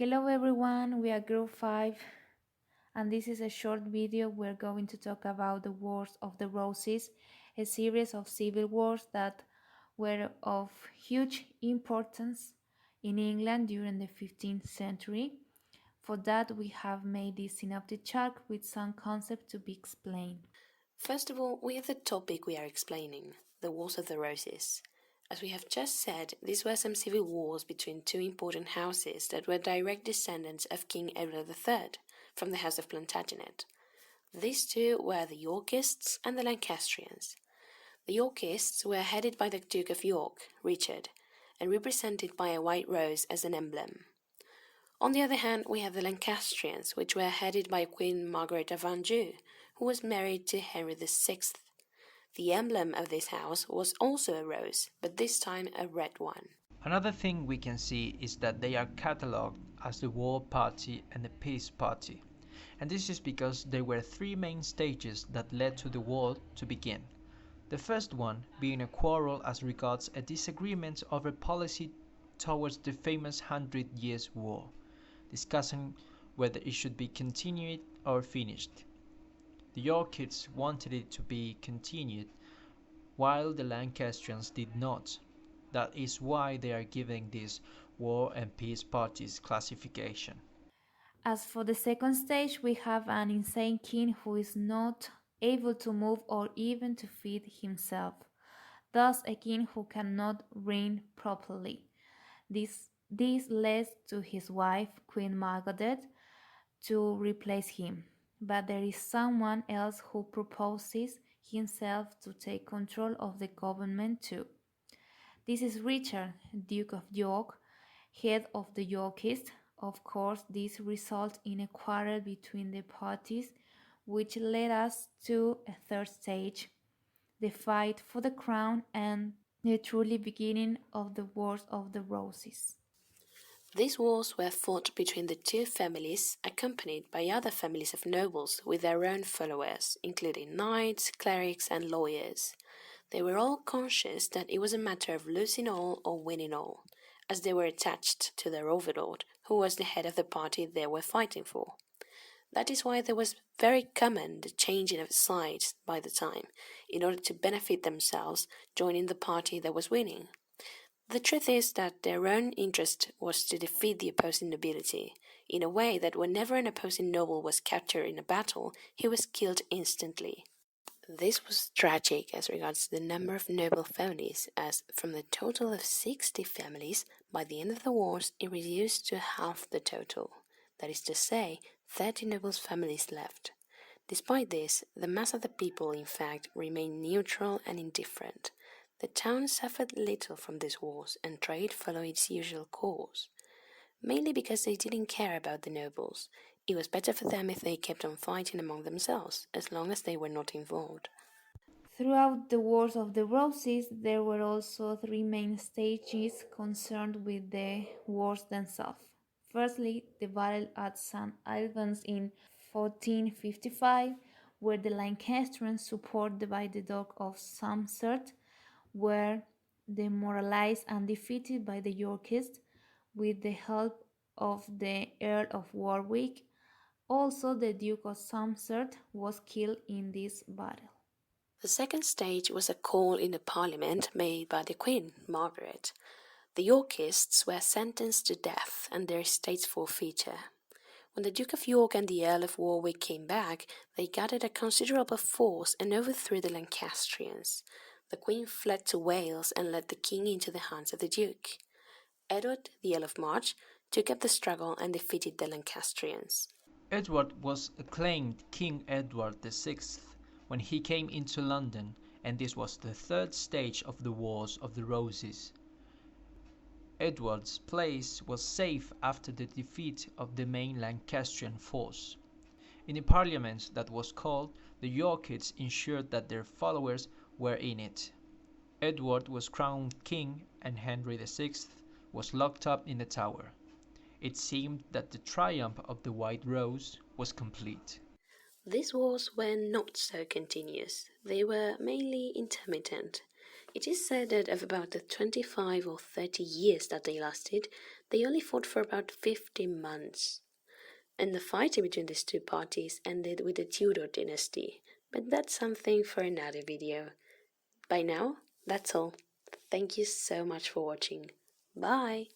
Hello everyone, we are Group 5 and this is a short video. We're going to talk about the Wars of the Roses, a series of civil wars that were of huge importance in England during the 15th century. For that we have made this synoptic chart with some concepts to be explained. First of all, we have the topic we are explaining, the Wars of the Roses. As we have just said, these were some civil wars between two important houses that were direct descendants of King Edward III from the House of Plantagenet. These two were the Yorkists and the Lancastrians. The Yorkists were headed by the Duke of York, Richard, and represented by a white rose as an emblem. On the other hand, we have the Lancastrians, which were headed by Queen Margaret of Anjou, who was married to Henry VI. The emblem of this house was also a rose, but this time a red one. Another thing we can see is that they are catalogued as the War Party and the Peace Party, and this is because there were three main stages that led to the war to begin. The first one being a quarrel as regards a disagreement over policy towards the famous Hundred Years' War, discussing whether it should be continued or finished. The Yorkists wanted it to be continued, while the Lancastrians did not. That is why they are given this War and Peace Parties classification. As for the second stage, we have an insane king who is not able to move or even to feed himself, thus a king who cannot reign properly. This led to his wife, Queen Margaret, to replace him, but there is someone else who proposes himself to take control of the government too. This is Richard, Duke of York, head of the Yorkists. Of course, this results in a quarrel between the parties, which led us to a third stage, the fight for the crown and the truly beginning of the Wars of the Roses. These wars were fought between the two families, accompanied by other families of nobles with their own followers, including knights, clerics, and lawyers. They were all conscious that it was a matter of losing all or winning all, as they were attached to their overlord, who was the head of the party they were fighting for. That is why there was very common the changing of sides by the time, in order to benefit themselves, joining the party that was winning. The truth is that their own interest was to defeat the opposing nobility, in a way that whenever an opposing noble was captured in a battle, he was killed instantly. This was tragic as regards the number of noble families, as from the total of 60 families, by the end of the wars it reduced to half the total. That is to say, 30 noble families left. Despite this, the mass of the people, in fact, remained neutral and indifferent. The town suffered little from these wars, and trade followed its usual course, mainly because they didn't care about the nobles. It was better for them if they kept on fighting among themselves, as long as they were not involved. Throughout the Wars of the Roses, there were also three main stages concerned with the wars themselves. Firstly, the battle at St. Albans in 1455, where the Lancastrians, supported by the Duke of Somerset, were demoralized and defeated by the Yorkists with the help of the Earl of Warwick. Also, the Duke of Somerset was killed in this battle. The second stage was a call in the Parliament made by the Queen, Margaret. The Yorkists were sentenced to death and their estates forfeiture. When the Duke of York and the Earl of Warwick came back, they gathered a considerable force and overthrew the Lancastrians. The Queen fled to Wales and led the King into the hands of the Duke. Edward, the Earl of March, took up the struggle and defeated the Lancastrians. Edward was acclaimed King Edward VI when he came into London, and this was the third stage of the Wars of the Roses. Edward's place was safe after the defeat of the main Lancastrian force. In the parliament that was called, the Yorkists ensured that their followers were in it. Edward was crowned king and Henry VI was locked up in the Tower. It seemed that the triumph of the White Rose was complete. These wars were not so continuous. They were mainly intermittent. It is said that of about the 25 or 30 years that they lasted, they only fought for about 50 months. And the fighting between these two parties ended with the Tudor dynasty, but that's something for another video. By now, that's all. Thank you so much for watching. Bye!